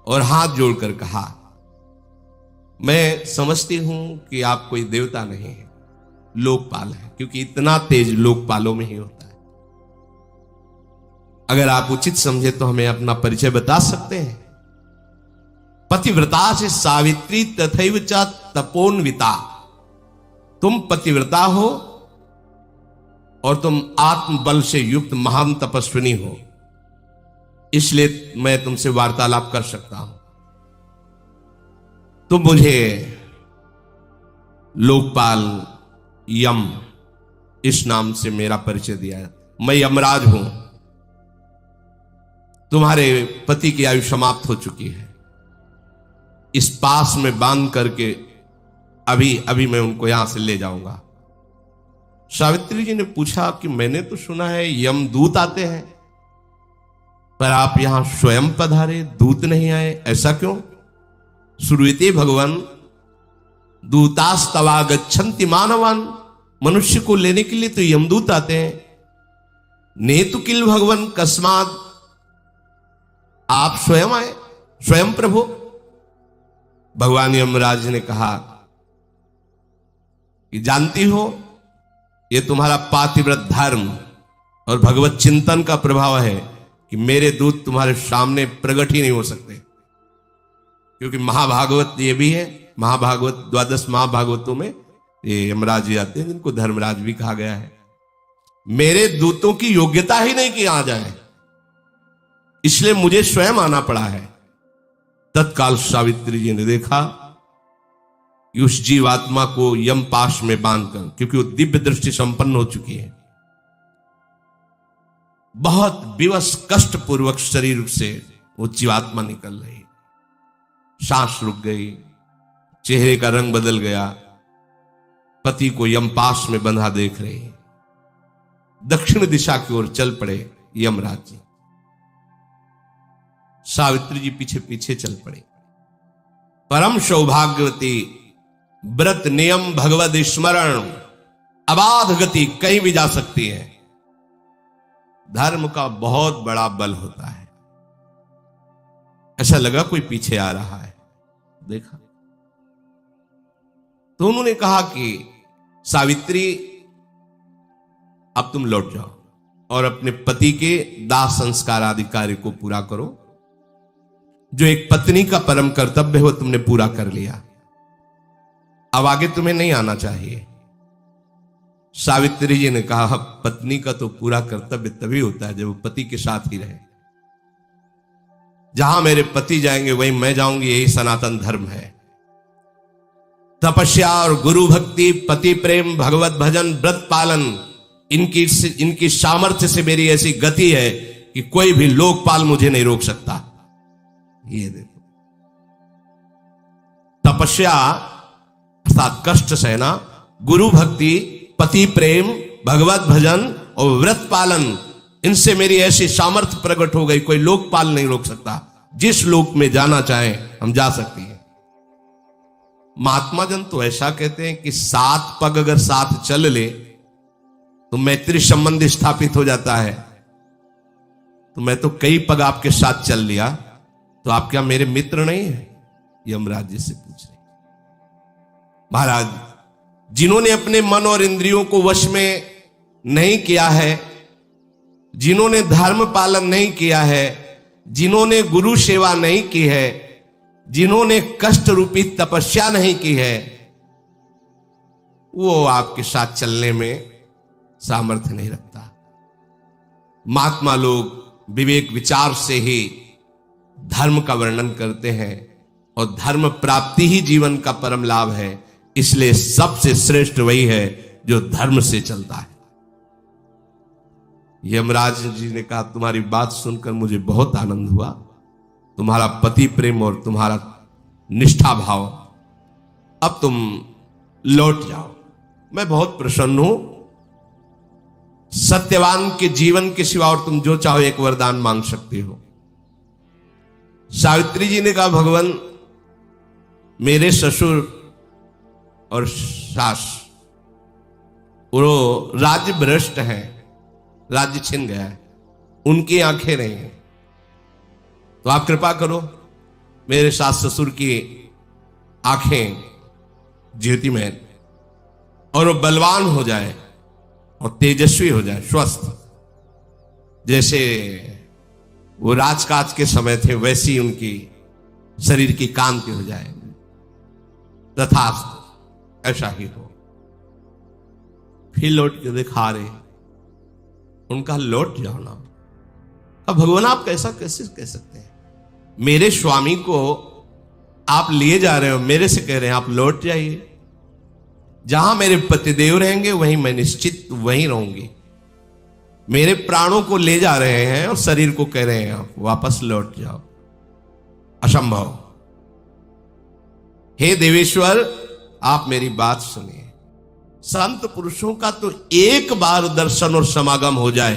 Speaker 1: और हाथ जोड़कर कहा, मैं समझती हूं कि आप कोई देवता नहीं है, लोकपाल है, क्योंकि इतना तेज लोकपालों में ही होता है। अगर आप उचित समझे तो हमें अपना परिचय बता सकते हैं। पतिव्रता से सावित्री तथैव च तपोन्विता, तुम पतिव्रता हो और तुम आत्मबल से युक्त महान तपस्विनी हो, इसलिए मैं तुमसे वार्तालाप कर सकता हूं। तुम मुझे लोकपाल यम इस नाम से मेरा परिचय दिया है, मैं यमराज हूं। तुम्हारे पति की आयु समाप्त हो चुकी है, इस पास में बांध करके अभी अभी मैं उनको यहां से ले जाऊंगा। सावित्री जी ने पूछा कि मैंने तो सुना है यमदूत आते हैं, पर आप यहां स्वयं पधारे, दूत नहीं आए, ऐसा क्यों? श्रूयते भगवान दूतास्तवा गच्छन्ति मानवान, मनुष्य को लेने के लिए तो यमदूत आते हैं। नेतु किल भगवान कस्मात, आप स्वयं आए, स्वयं प्रभु। भगवान यमराज ने कहा कि जानती हो, ये तुम्हारा पातिव्रत धर्म और भगवत चिंतन का प्रभाव है कि मेरे दूत तुम्हारे सामने प्रकट ही नहीं हो सकते, क्योंकि महाभागवत ये भी है, महाभागवत 12 महाभागवतों में ये यमराज जी आते हैं, जिनको धर्मराज भी कहा गया है। मेरे दूतों की योग्यता ही नहीं कि आ जाए, इसलिए मुझे स्वयं आना पड़ा है। तत्काल सावित्री जी ने देखा कि उस जीवात्मा को यम पाश में बांधकर, क्योंकि वो दिव्य दृष्टि संपन्न हो चुकी है, बहुत विवश कष्ट पूर्वक शरीर से वो जीवात्मा निकल रही, सांस रुक गई, चेहरे का रंग बदल गया, पति को यमपाश में बंधा देख रही। दक्षिण दिशा की ओर चल पड़े यमराज जी। सावित्री जी पीछे पीछे चल पड़े। परम सौभाग्यवती, व्रत नियम भगवद स्मरण, अबाध गति कहीं भी जा सकती है। धर्म का बहुत बड़ा बल होता है। ऐसा लगा कोई पीछे आ रहा है, देखा तो उन्होंने कहा कि सावित्री अब तुम लौट जाओ और अपने पति के दाह संस्कार आदि कार्य को पूरा करो। जो एक पत्नी का परम कर्तव्य है वो तुमने पूरा कर लिया, अब आगे तुम्हें नहीं आना चाहिए। सावित्री जी ने कहा, पत्नी का तो पूरा कर्तव्य तभी होता है जब वो पति के साथ ही रहे। जहां मेरे पति जाएंगे वहीं मैं जाऊंगी, यही सनातन धर्म है। तपस्या और गुरु भक्ति, पति प्रेम, भगवत भजन, व्रत पालन, इनकी सामर्थ्य से मेरी ऐसी गति है कि कोई भी लोकपाल मुझे नहीं रोक सकता। ये देखो, तपस्या अर्थात कष्ट सहना, गुरु भक्ति, पति प्रेम, भगवत भजन और व्रत पालन, इनसे मेरी ऐसी सामर्थ्य प्रकट हो गई, कोई लोकपाल नहीं रोक सकता। जिस लोक में जाना चाहें हम जा सकती हैं। महात्मा जन तो ऐसा कहते हैं कि 7 पग अगर साथ चल ले तो मैत्री संबंध स्थापित हो जाता है। तो मैं तो कई पग आपके साथ चल लिया, तो आप क्या मेरे मित्र नहीं है? यमराज जी से पूछ रहे। महाराज, जिन्होंने अपने मन और इंद्रियों को वश में नहीं किया है, जिन्होंने धर्म पालन नहीं किया है, जिन्होंने गुरु सेवा नहीं की है, जिन्होंने कष्ट रूपी तपस्या नहीं की है, वो आपके साथ चलने में सामर्थ्य नहीं रखता। महात्मा लोग विवेक विचार से ही धर्म का वर्णन करते हैं और धर्म प्राप्ति ही जीवन का परम लाभ है। इसलिए सबसे श्रेष्ठ वही है जो धर्म से चलता है। यमराज जी ने कहा, तुम्हारी बात सुनकर मुझे बहुत आनंद हुआ। तुम्हारा पति प्रेम और तुम्हारा निष्ठा भाव, अब तुम लौट जाओ। मैं बहुत प्रसन्न हूं। सत्यवान के जीवन के सिवा और तुम जो चाहो एक वरदान मांग सकते हो। सावित्री जी ने कहा, भगवान, मेरे ससुर और सास वो राज्य भ्रष्ट हैं, राज्य छिन गया है, उनकी आंखें नहीं हैं। तो आप कृपा करो, मेरे सास ससुर की आंखें ज्योतिमय और वो बलवान हो जाए और तेजस्वी हो जाए, स्वस्थ, जैसे वो राजकाज के समय थे वैसी उनकी शरीर की कांति हो जाए। तथास्तु, ऐसा ही हो। फिर लौट के दिखा रहे, उनका लौट जाओ ना। अब भगवान आप कैसे कह सकते हैं? मेरे स्वामी को आप लिए जा रहे हो, मेरे से कह रहे हैं आप लौट जाइए। जहां मेरे पतिदेव रहेंगे वहीं मैं निश्चित वहीं रहूंगी। मेरे प्राणों को ले जा रहे हैं और शरीर को कह रहे हैं आप वापस लौट जाओ। असंभव। हे देवेश्वर, आप मेरी बात सुनिए। संत पुरुषों का तो एक बार दर्शन और समागम हो जाए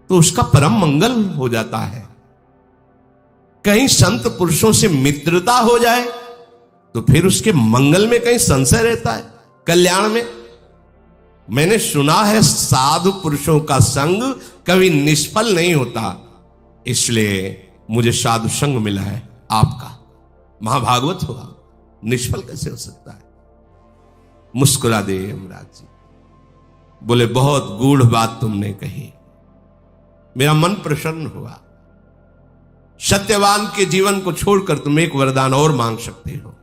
Speaker 1: तो उसका परम मंगल हो जाता है। कहीं संत पुरुषों से मित्रता हो जाए तो फिर उसके मंगल में कहीं संशय रहता है, कल्याण में। मैंने सुना है साधु पुरुषों का संग कभी निष्फल नहीं होता, इसलिए मुझे साधु संग मिला है आपका। महाभागवत हुआ, निष्फल कैसे हो सकता है? मुस्कुरा दे यमराज जी, बोले बहुत गूढ़ बात तुमने कही, मेरा मन प्रसन्न हुआ। सत्यवान के जीवन को छोड़कर तुम एक वरदान और मांग सकते हो।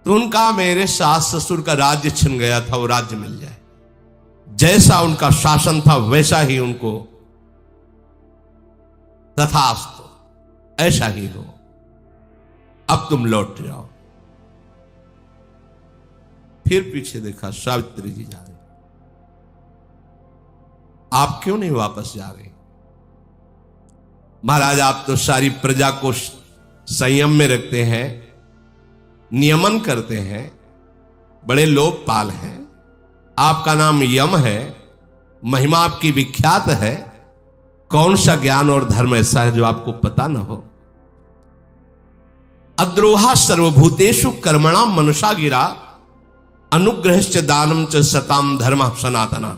Speaker 1: तो उनका, मेरे सास ससुर का राज्य छिन गया था, वो राज्य मिल जाए। जैसा उनका शासन था वैसा ही उनको, तथास्तु, ऐसा ही हो। अब तुम लौट जाओ। फिर पीछे देखा, सावित्री जी जा रहे। आप क्यों नहीं वापस जा रहे? महाराज, आप तो सारी प्रजा को संयम में रखते हैं, नियमन करते हैं, बड़े लोकपाल हैं। आपका नाम यम है, महिमा आपकी विख्यात है। कौन सा ज्ञान और धर्म ऐसा है जो आपको पता न हो? अद्रोहा सर्वभूतेषु कर्मणा मनसा गिरा, अनुग्रहश्च दानम च सताम धर्म सनातना।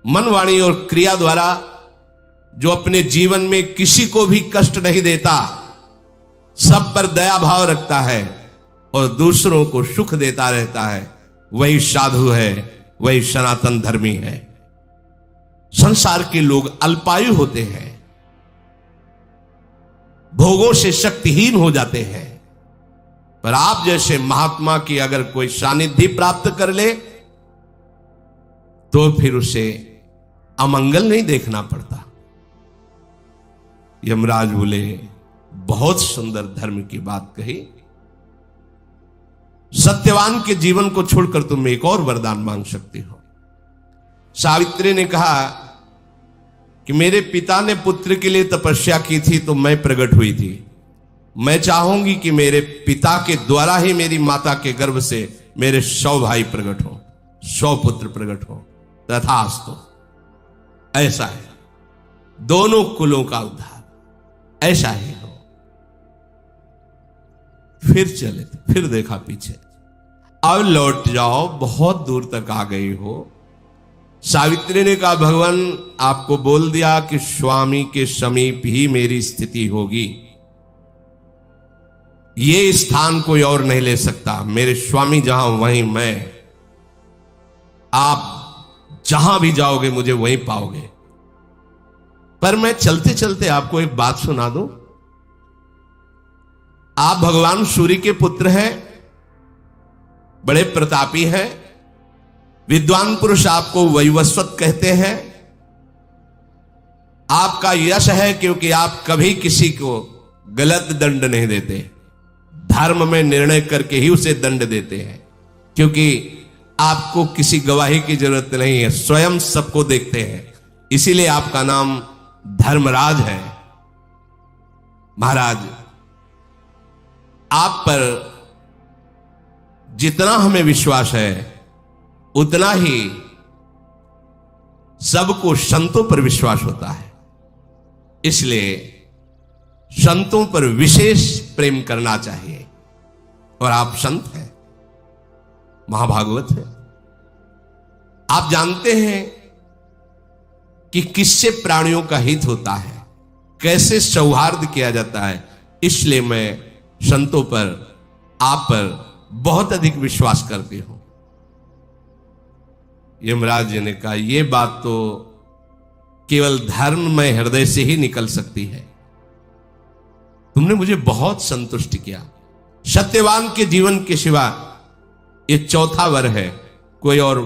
Speaker 1: मन, वाणी और क्रिया द्वारा जो अपने जीवन में किसी को भी कष्ट नहीं देता, सब पर दया भाव रखता है और दूसरों को सुख देता रहता है, वही साधु है, वही सनातन धर्मी है। संसार के लोग अल्पायु होते हैं, भोगों से शक्तिहीन हो जाते हैं, पर आप जैसे महात्मा की अगर कोई सानिध्य प्राप्त कर ले तो फिर उसे अमंगल नहीं देखना पड़ता। यमराज बोले, बहुत सुंदर धर्म की बात कही। सत्यवान के जीवन को छोड़कर तुम एक और वरदान मांग सकती हो। सावित्री ने कहा कि मेरे पिता ने पुत्र के लिए तपस्या की थी तो मैं प्रकट हुई थी। मैं चाहूंगी कि मेरे पिता के द्वारा ही मेरी माता के गर्भ से मेरे 100 भाई प्रकट हो, 100 पुत्र प्रकट हो। तथास्तु, ऐसा है, दोनों कुलों का उद्धार, ऐसा ही हो। फिर चले, फिर देखा पीछे, अब लौट जाओ, बहुत दूर तक आ गई हो। सावित्री ने कहा, भगवान आपको बोल दिया कि स्वामी के समीप ही मेरी स्थिति होगी, ये स्थान कोई और नहीं ले सकता, मेरे स्वामी जहां वहीं मैं, आप जहां भी जाओगे मुझे वहीं पाओगे। पर मैं चलते चलते आपको एक बात सुना दूं, आप भगवान सूर्य के पुत्र हैं, बड़े प्रतापी हैं, विद्वान पुरुष आपको वैवस्वत कहते हैं, आपका यश है क्योंकि आप कभी किसी को गलत दंड नहीं देते, धर्म में निर्णय करके ही उसे दंड देते हैं, क्योंकि आपको किसी गवाही की जरूरत नहीं है, स्वयं सबको देखते हैं, इसीलिए आपका नाम धर्मराज है। महाराज, आप पर जितना हमें विश्वास है उतना ही सबको संतों पर विश्वास होता है, इसलिए संतों पर विशेष प्रेम करना चाहिए। और आप संत हैं, महाभागवत है, आप जानते हैं कि किससे प्राणियों का हित होता है, कैसे सौहार्द किया जाता है, इसलिए मैं संतों पर, आप पर बहुत अधिक विश्वास करती हूं। यमराज जी ने कहा, यह बात तो केवल धर्ममय हृदय से ही निकल सकती है, तुमने मुझे बहुत संतुष्ट किया, सत्यवान के जीवन के सिवा ये चौथा वर है, कोई और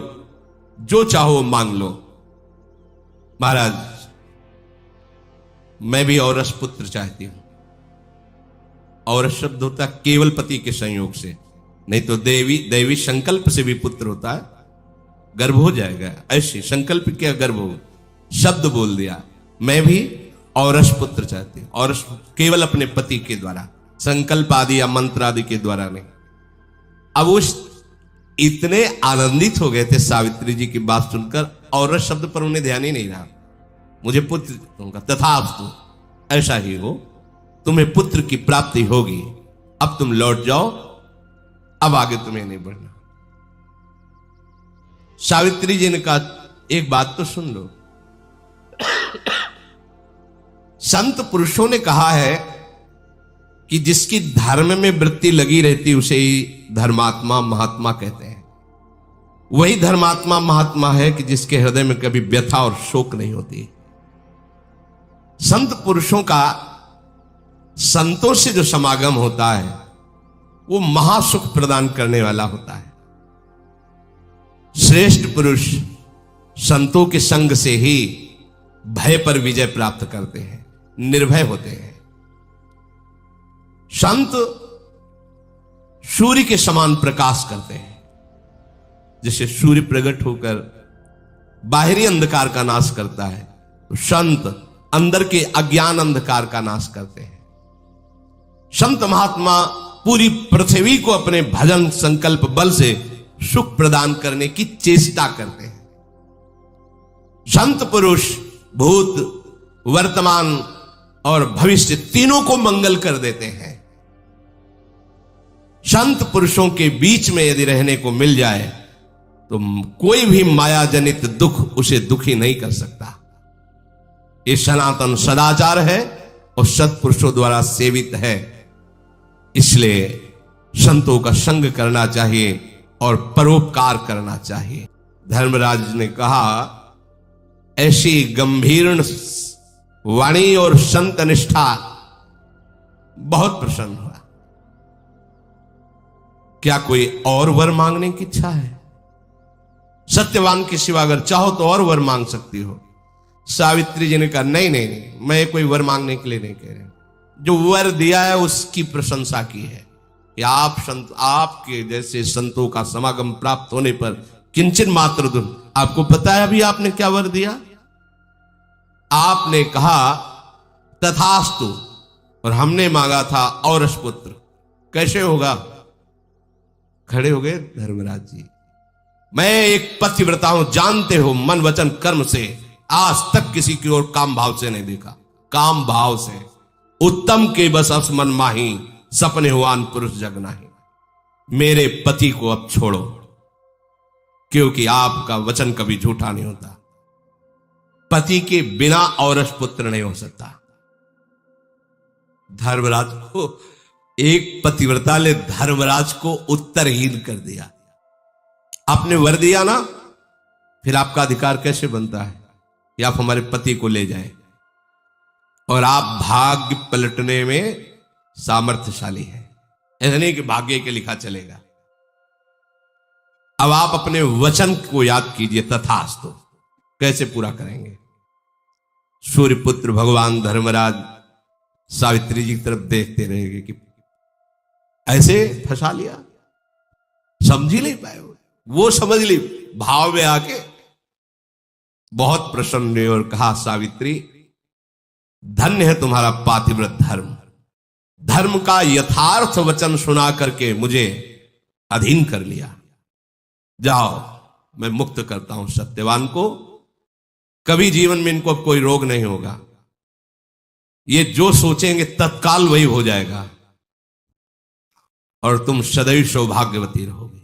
Speaker 1: जो चाहो मांग लो। महाराज, मैं भी औरस पुत्र चाहती हूं। औरस शब्द होता है केवल पति के संयोग से, नहीं तो दैवी संकल्प से भी पुत्र होता है, गर्भ हो जाएगा, ऐसे संकल्प क्या गर्भ हो, शब्द बोल दिया। मैं भी औरस पुत्र चाहती हूं, और केवल अपने पति के द्वारा, संकल्प आदि या मंत्र आदि के द्वारा नहीं। अब वो इतने आनंदित हो गए थे सावित्री जी की बात सुनकर, औरत शब्द पर उन्हें ध्यान ही नहीं रहा। मुझे पुत्र दूंगा, तथास्तु, ऐसा ही हो, तुम्हें पुत्र की प्राप्ति होगी, अब तुम लौट जाओ, अब आगे तुम्हें नहीं बढ़ना। सावित्री जी ने कहा, एक बात तो सुन लो, संत पुरुषों ने कहा है कि जिसकी धर्म में वृत्ति लगी रहती उसे ही धर्मात्मा महात्मा कहते हैं। वही धर्मात्मा महात्मा है कि जिसके हृदय में कभी व्यथा और शोक नहीं होती। संत पुरुषों का संतों से जो समागम होता है वो महासुख प्रदान करने वाला होता है। श्रेष्ठ पुरुष संतों के संग से ही भय पर विजय प्राप्त करते हैं, निर्भय होते हैं। संत सूर्य के समान प्रकाश करते हैं, जैसे सूर्य प्रकट होकर बाहरी अंधकार का नाश करता है, तो संत अंदर के अज्ञान अंधकार का नाश करते हैं। संत महात्मा पूरी पृथ्वी को अपने भजन संकल्प बल से सुख प्रदान करने की चेष्टा करते हैं। संत पुरुष भूत, वर्तमान और भविष्य तीनों को मंगल कर देते हैं। संत पुरुषों के बीच में यदि रहने को मिल जाए तो कोई भी माया जनित दुख उसे दुखी नहीं कर सकता। ये सनातन सदाचार है और सत्पुरुषों द्वारा सेवित है, इसलिए संतों का संग करना चाहिए और परोपकार करना चाहिए। धर्मराज ने कहा, ऐसी गंभीर वाणी और संत निष्ठा, बहुत प्रसन्न हुआ। क्या कोई और वर मांगने की इच्छा है? सत्यवान के सिवा अगर चाहो तो और वर मांग सकती हो। सावित्री जी ने कहा, नहीं नहीं नहीं, मैं कोई वर मांगने के लिए नहीं कह रही, जो वर दिया है उसकी प्रशंसा की है कि आप संत, आपके जैसे संतों का समागम प्राप्त होने पर किंचन मात्र दुख। आपको पता है अभी आपने क्या वर दिया? आपने कहा तथास्तु, और हमने मांगा था औरस पुत्र। कैसे होगा? खड़े हो गए धर्मराज जी। मैं एक पतिव्रता हूं, जानते हो, मन वचन कर्म से आज तक किसी की ओर काम भाव से नहीं देखा। काम भाव से उत्तम के बस अस मन माही, सपने हुआन पुरुष जग नाही। मेरे पति को अब छोड़ो, क्योंकि आपका वचन कभी झूठा नहीं होता। पति के बिना औरस पुत्र नहीं हो सकता। धर्मराज को, एक पतिव्रता ने धर्मराज को उत्तरहीन कर दिया। आपने वर दिया ना, फिर आपका अधिकार कैसे बनता है कि आप हमारे पति को ले जाएं? और आप भाग्य पलटने में सामर्थ्यशाली हैं। ऐसा नहीं कि भाग्य के लिखा चलेगा। अब आप अपने वचन को याद कीजिए, तथास्तु। कैसे पूरा करेंगे? सूर्यपुत्र भगवान धर्मराज सावित्री जी की तरफ देखते रहेंगे कि ऐसे फंसा लिया, समझ ही नहीं पाए। वो समझ ली, भाव में आके बहुत प्रसन्न हुए और कहा, सावित्री धन्य है तुम्हारा पातिव्रत धर्म। धर्म का यथार्थ वचन सुना करके मुझे अधीन कर लिया। जाओ, मैं मुक्त करता हूं सत्यवान को। कभी जीवन में इनको कोई रोग नहीं होगा। ये जो सोचेंगे तत्काल वही हो जाएगा और तुम सदैव सौभाग्यवती रहोगे।